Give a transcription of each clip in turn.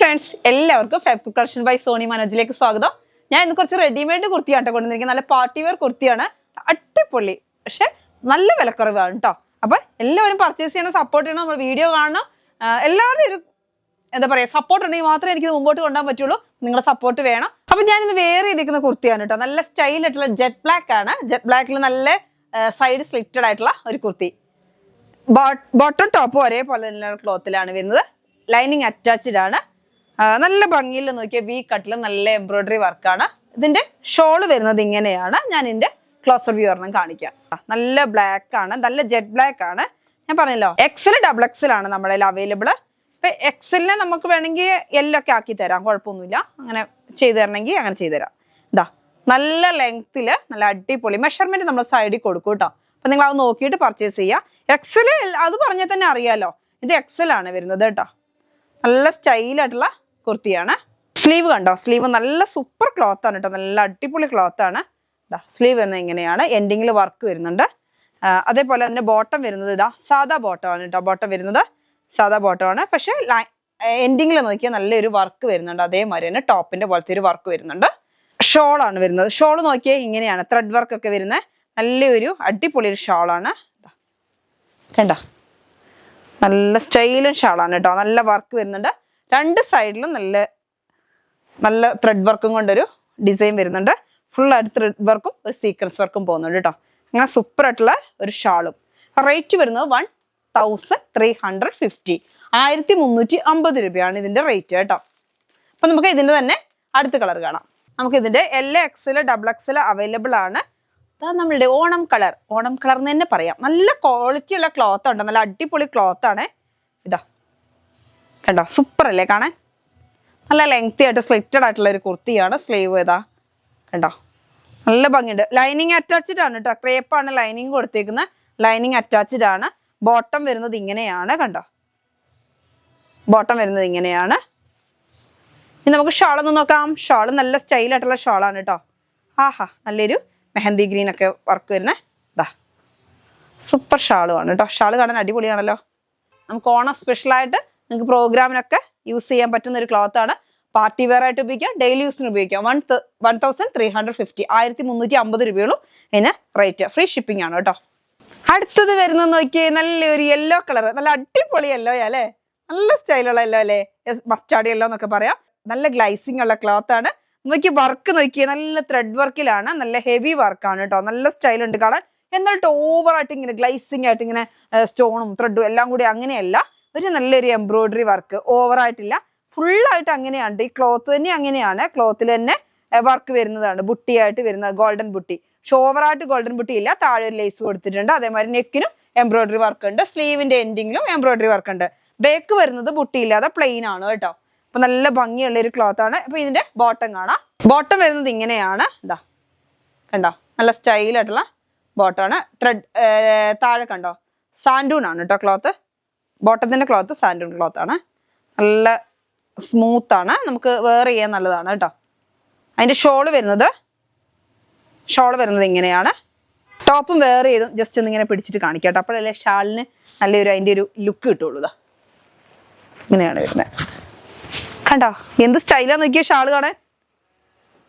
Friends എല്ലാവർക്കും ഫെബ്കു collection by Sony മനോജിലേക്ക് സ്വാഗതം. ഞാൻ ഇന്ന് കുറച്ച് റെഡിമെയ്ഡ് കുർത്തിയാണ് കൊണ്ടുവന്നിരിക്കുന്നത്. നല്ല പാർട്ടി വെയർ കുർത്തിയാണ്, അടിപൊളി, പക്ഷെ നല്ല വിലക്കുറവാണ് കേട്ടോ. അപ്പൊ എല്ലാവരും പർച്ചേസ് ചെയ്യണം, സപ്പോർട്ട് ചെയ്യണം, നമ്മൾ വീഡിയോ കാണണം. എല്ലാവരും ഒരു എന്താ പറയാ സപ്പോർട്ട് ഉണ്ടെങ്കിൽ മാത്രമേ എനിക്ക് മുമ്പോട്ട് കൊണ്ടുപോകാൻ പറ്റുള്ളൂ. നിങ്ങളുടെ സപ്പോർട്ട് വേണം. അപ്പൊ ഞാൻ ഇന്ന് വേറെ ചെയ്തിരിക്കുന്ന കുർത്തിയാണ് കേട്ടോ. നല്ല സ്റ്റൈൽ ആയിട്ടുള്ള ജെറ്റ് ബ്ലാക്ക് ആണ്. ജെറ്റ് ബ്ലാക്കിൽ നല്ല സൈഡ് സ്ലിറ്റഡ് ആയിട്ടുള്ള ഒരു കുർത്തി. ബോട്ടം ടോപ്പ് ഒരേപോലെ ക്ലോത്തിലാണ് വരുന്നത്. ലൈനിങ് അറ്റാച്ച്ഡ് ആണ്. നല്ല ഭംഗിയിൽ നോക്കിയ വി കട്ടിൽ നല്ല എംബ്രോയിഡറി വർക്കാണ്. ഇതിന്റെ ഷോള് വരുന്നത് ഇങ്ങനെയാണ്. ഞാൻ ഇതിന്റെ ക്ലോസർ വ്യൂ ഒരെണ്ണം കാണിക്കാം. നല്ല ബ്ലാക്ക് ആണ്, നല്ല ജെറ്റ് ബ്ലാക്ക് ആണ്. ഞാൻ പറഞ്ഞല്ലോ എക്സൽ ഡബിൾ എക്സൽ ആണ് നമ്മുടെ അവൈലബിൾ. ഇപ്പൊ എക്സലിനെ നമുക്ക് വേണമെങ്കിൽ എല്ലൊക്കെ ആക്കി തരാം, കുഴപ്പമൊന്നുമില്ല. അങ്ങനെ ചെയ്തു തരണമെങ്കിൽ അങ്ങനെ ചെയ്തു തരാം. ഇതാ നല്ല ലെങ്ത്തില് നല്ല അടിപൊളി മെഷർമെന്റ് നമ്മൾ സൈഡിൽ കൊടുക്കും കേട്ടോ. അപ്പൊ നിങ്ങൾ അത് നോക്കിയിട്ട് പർച്ചേസ് ചെയ്യുക. എക്സൽ അത് പറഞ്ഞാൽ തന്നെ അറിയാലോ, ഇത് എക്സൽ ആണ് വരുന്നത് കേട്ടോ. നല്ല സ്റ്റൈലായിട്ടുള്ള കുർത്തിയാണ്. സ്ലീവ് കണ്ടോ, സ്ലീവ് നല്ല സൂപ്പർ ക്ലോത്ത് ആണ് കേട്ടോ, നല്ല അടിപൊളി ക്ലോത്ത് ആണ്. ഇതാ സ്ലീവ് വരുന്നത് ഇങ്ങനെയാണ്, എൻഡിങ്ങിൽ വർക്ക് വരുന്നുണ്ട്. അതേപോലെ അതിന്റെ ബോട്ടം വരുന്നത് ഇതാ സാധാ ബോട്ടം ആണ് കേട്ടോ. ബോട്ടം വരുന്നത് സാധാ ബോട്ടം ആണ്, പക്ഷെ എൻഡിങ്ങിൽ നോക്കിയാൽ നല്ലൊരു വർക്ക് വരുന്നുണ്ട്. അതേമാതിരി തന്നെ ടോപ്പിന്റെ പോലത്തെ ഒരു വർക്ക് വരുന്നുണ്ട്. ഷോളാണ് വരുന്നത്. ഷോൾ നോക്കിയാൽ ഇങ്ങനെയാണ്, ത്രെഡ് വർക്ക് ഒക്കെ വരുന്നത്. നല്ലൊരു അടിപൊളി ഒരു ഷാളാണ് കണ്ടോ. നല്ല സ്റ്റൈലും ഷാളാണ് കേട്ടോ. നല്ല വർക്ക് വരുന്നുണ്ട്. രണ്ട് സൈഡിലും നല്ല ത്രെഡ് വർക്കും കൊണ്ടൊരു ഡിസൈൻ വരുന്നുണ്ട്. ഫുള്ളായിട്ട് ത്രെഡ് വർക്കും ഒരു സീക്വൻസ് വർക്കും പോകുന്നുണ്ട് കേട്ടോ. അങ്ങനെ സൂപ്പർ ആയിട്ടുള്ള ഒരു ഷാളും. റേറ്റ് വരുന്നത് 1350, 1350 രൂപയാണ് ഇതിന്റെ റേറ്റ് കേട്ടോ. അപ്പൊ നമുക്ക് ഇതിന്റെ തന്നെ അടുത്ത കളർ കാണാം. നമുക്ക് ഇതിന്റെ LXL ഡബിൾ XL അവൈലബിൾ ആണ്. നമ്മളുടെ ഓണം കളർ എന്ന് തന്നെ പറയാം. നല്ല ക്വാളിറ്റി ഉള്ള ക്ലോത്ത് ഉണ്ട്, നല്ല അടിപൊളി ക്ലോത്ത് ആണ്. ഇതാ കണ്ടോ, സൂപ്പർ അല്ലേ കാണാൻ. നല്ല ലെങ്തി ആയിട്ട് സ്ലിറ്റഡ് ആയിട്ടുള്ള ഒരു കുർത്തിയാണ്. സ്ലീവ് ഇതാ കണ്ടോ, നല്ല ഭംഗിയുണ്ട്. ലൈനിങ് അറ്റാച്ച്ഡ് ആണ് കേട്ടോ. ക്രേപ്പാണ് ലൈനിങ് കൊടുത്തേക്കുന്നത്. ലൈനിങ് അറ്റാച്ച്ഡ് ആണ്. ബോട്ടം വരുന്നത് ഇങ്ങനെയാണ് കണ്ടോ. ബോട്ടം വരുന്നത് ഇങ്ങനെയാണ്. ഇനി നമുക്ക് ഷാളൊന്ന് നോക്കാം. ഷാള് നല്ല സ്റ്റൈലായിട്ടുള്ള ഷാളാണ് കേട്ടോ. ആഹാ, നല്ലൊരു മെഹന്തി ഗ്രീൻ ഒക്കെ വർക്ക് വരുന്നേ. ഇതാ സൂപ്പർ ഷാളുമാണ് കേട്ടോ. ഷാള് കാണാൻ അടിപൊളിയാണല്ലോ. നമുക്ക് ഓണം സ്പെഷ്യലായിട്ട് നിങ്ങൾക്ക് പ്രോഗ്രാമിനൊക്കെ യൂസ് ചെയ്യാൻ പറ്റുന്ന ഒരു ക്ലോത്ത് ആണ്. പാർട്ടി വെയർ ആയിട്ട് ഉപയോഗിക്കാം, ഡെയിലി യൂസിന് ഉപയോഗിക്കാം. 1350, 1350 രൂപയുള്ളൂ ഇതിന് റേറ്റ്. ഫ്രീ ഷിപ്പിംഗ് ആണ് കേട്ടോ. അടുത്തത് വരുന്നത് നോക്കിയേ, നല്ലൊരു യെല്ലോ കളർ, നല്ല അടിപൊളി യെല്ലോ അല്ലേ. നല്ല സ്റ്റൈലുള്ള യെല്ലോ അല്ലേ, മസ്റ്റാർഡ് യെല്ലോ എന്നൊക്കെ പറയാം. നല്ല ഗ്ലൈസിങ് ഉള്ള ക്ലോത്ത് ആണ്. നോക്കി വർക്ക് നോക്കിയേ, നല്ല ത്രെഡ് വർക്കിലാണ്. നല്ല ഹെവി വർക്കാണ് കേട്ടോ. നല്ല സ്റ്റൈൽ ഉണ്ട് കാണാൻ. എന്നിട്ട് ഓവറായിട്ട് ഇങ്ങനെ ഗ്ലൈസിങ് ആയിട്ട് ഇങ്ങനെ സ്റ്റോണും ത്രെഡും എല്ലാം കൂടി അങ്ങനെയല്ല, ഒരു നല്ലൊരു എംബ്രോയിഡറി വർക്ക്. ഓവറായിട്ടില്ല, ഫുള്ളായിട്ട് അങ്ങനെയാണ്. ഈ ക്ലോത്ത് തന്നെ അങ്ങനെയാണ്. ക്ലോത്തിൽ തന്നെ വർക്ക് വരുന്നതാണ്, ബുട്ടിയായിട്ട് വരുന്നത്, ഗോൾഡൻ ബുട്ടി. പക്ഷെ ഓവറായിട്ട് ഗോൾഡൻ ബുട്ടി ഇല്ല. താഴെ ഒരു ലേസ് കൊടുത്തിട്ടുണ്ട്. അതേമാതിരി നെക്കിനും എംബ്രോയിഡറി വർക്ക് ഉണ്ട്. സ്ലീവിന്റെ എൻഡിങ്ങിലും എംബ്രോയിഡറി വർക്ക് ഉണ്ട്. ബേക്ക് വരുന്നത് ബുട്ടി ഇല്ലാതെ പ്ലെയിൻ ആണ് കേട്ടോ. അപ്പൊ നല്ല ഭംഗിയുള്ള ഒരു ക്ലോത്ത് ആണ്. അപ്പൊ ഇതിന്റെ ബോട്ടം കാണാം. ബോട്ടം വരുന്നത് ഇങ്ങനെയാണ്. ഇതാ കണ്ടോ, നല്ല സ്റ്റൈലായിട്ടുള്ള ബോട്ടമാണ്. ത്രെഡ് താഴെ കണ്ടോ, സാൻഡൂൺ ആണ് കേട്ടോ ക്ലോത്ത്. ബോട്ടത്തിന്റെ ക്ലോത്ത് സാൻഡൂൺ ക്ലോത്ത് ആണ്. നല്ല സ്മൂത്ത് ആണ്, നമുക്ക് വെയർ ചെയ്യാൻ നല്ലതാണ് കേട്ടോ. അതിന്റെ ഷോള് വരുന്നത് ഇങ്ങനെയാണ്. ടോപ്പും വെയർ ചെയ്തും ജസ്റ്റ് ഒന്ന് ഇങ്ങനെ പിടിച്ചിട്ട് കാണിക്കാം കേട്ടോ. അപ്പോഴല്ലേ ഷാളിന് നല്ലൊരു അതിന്റെ ഒരു ലുക്ക് കിട്ടുള്ളൂ. ഇതാ ഇങ്ങനെയാണ് വരുന്നത് കണ്ടോ. എന്ത് സ്റ്റൈലാന്ന് നോക്കിയ ഷാള് കാണാൻ.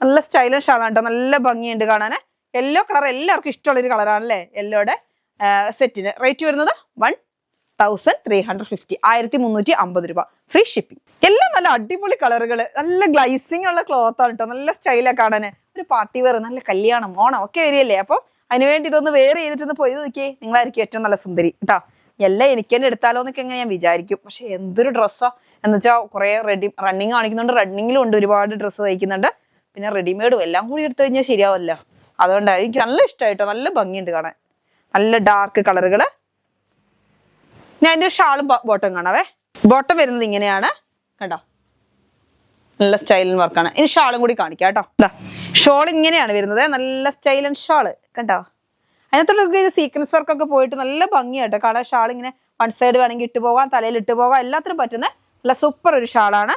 നല്ല സ്റ്റൈലും ഷാളാണ് കേട്ടോ. നല്ല ഭംഗിയുണ്ട് കാണാൻ. യെല്ലോ കളർ എല്ലാവർക്കും ഇഷ്ടമുള്ളൊരു കളറാണല്ലേ യെല്ലോയുടെ. സെറ്റിന് റേറ്റ് വരുന്നത് 1350, 1350 രൂപ. Free shipping. എല്ലാം നല്ല അടിപൊളി കളറുകൾ, നല്ല ഗ്ലൈസിങ് ഉള്ള ക്ലോത്ത് ആണ് കേട്ടോ. നല്ല സ്റ്റൈലാണ് കാണാൻ. ഒരു പാർട്ടി വെയർ, നല്ല കല്യാണം ഓണം ഒക്കെ വരികയല്ലേ. അപ്പോൾ അതിനുവേണ്ടി ഇതൊന്ന് വെയർ ചെയ്തിട്ടൊന്ന് പോയി നോക്കിയേ, നിങ്ങളായിരിക്കും ഏറ്റവും നല്ല സുന്ദരി കേട്ടോ. എല്ലാം എനിക്ക് തന്നെ എടുത്താലോ എന്നൊക്കെ എങ്ങനെ ഞാൻ വിചാരിക്കും. പക്ഷെ എന്തൊരു ഡ്രസ്സാ എന്ന് വെച്ചാൽ കുറെ റണ്ണിങ് കാണിക്കുന്നുണ്ട്. റണ്ണിങ്ങിലും ഉണ്ട്, ഒരുപാട് ഡ്രസ്സ് തയ്ക്കുന്നുണ്ട്. പിന്നെ റെഡിമെയ്ഡും എല്ലാം കൂടി എടുത്തു കഴിഞ്ഞാൽ ശരിയാവല്ല. അതുകൊണ്ടാണ് എനിക്ക് നല്ല ഇഷ്ടമായിട്ടോ. നല്ല ഭംഗിയുണ്ട് കാണാൻ, നല്ല ഡാർക്ക് കളറുകള്. ഞാൻ അതിന്റെ ഷാളും ബോട്ടം കാണാവേ. ബോട്ടം വരുന്നത് ഇങ്ങനെയാണ് കണ്ടോ, നല്ല സ്റ്റൈലൻ വർക്കാണ്. ഇനി ഷാളും കൂടി കാണിക്കാം കേട്ടോ. ഷോൾ ഇങ്ങനെയാണ് വരുന്നത്, നല്ല സ്റ്റൈലൻ ഷാള് കണ്ടോ. അതിനകത്തുള്ള സീക്വൻസ് വർക്കൊക്കെ പോയിട്ട് നല്ല ഭംഗിയാട്ടോ കാണാൻ. ഷാൾ ഇങ്ങനെ വൺ സൈഡ് വേണമെങ്കിൽ ഇട്ട് പോകാം, തലയിൽ ഇട്ട് പോകാം, എല്ലാത്തിനും പറ്റുന്ന നല്ല സൂപ്പർ ഒരു ഷാളാണ്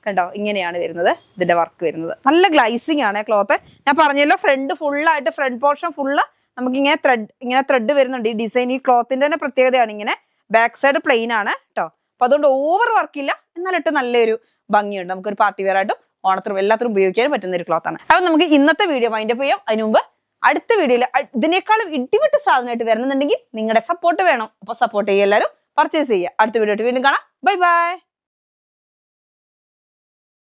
കണ്ടോ. ഇങ്ങനെയാണ് വരുന്നത് ഇതിന്റെ വർക്ക് വരുന്നത്. നല്ല ഗ്ലൈസിങ് ആണ് ക്ലോത്ത്. ഞാൻ പറഞ്ഞല്ലോ ഫ്രണ്ട് ഫുള്ളായിട്ട്, ഫ്രണ്ട് പോർഷൻ ഫുള്ള് നമുക്ക് ഇങ്ങനെ ത്രെഡ് വരുന്നുണ്ട്. ഈ ഡിസൈൻ ഈ ക്ലോത്തിന്റെ തന്നെ പ്രത്യേകതയാണ്. ഇങ്ങനെ ബാക്ക് സൈഡ് പ്ലെയിൻ ആണ് കേട്ടോ. അപ്പൊ അതുകൊണ്ട് ഓവർ വർക്കില്ല, എന്നാലിട്ട് നല്ലൊരു ഭംഗിയുണ്ട്. നമുക്കൊരു പാർട്ടി വെയർ ആയിട്ടും ഓണത്തിനും എല്ലാത്തിനും ഉപയോഗിക്കാനും പറ്റുന്ന ഒരു ക്ലോത്ത് ആണ്. അപ്പൊ നമുക്ക് ഇന്നത്തെ വീഡിയോ വൈൻഡപ്പ് ചെയ്യാം. അതിന് മുമ്പ് അടുത്ത വീഡിയോയിൽ ഇതിനേക്കാളും ഇടിവിട്ട് സാധനമായിട്ട് വരണമെന്നുണ്ടെങ്കിൽ നിങ്ങളുടെ സപ്പോർട്ട് വേണം. അപ്പൊ സപ്പോർട്ട് ചെയ്യുക, എല്ലാവരും പർച്ചേസ് ചെയ്യുക. അടുത്ത വീഡിയോ ആയിട്ട് വീണ്ടും കാണാം. Bye bye.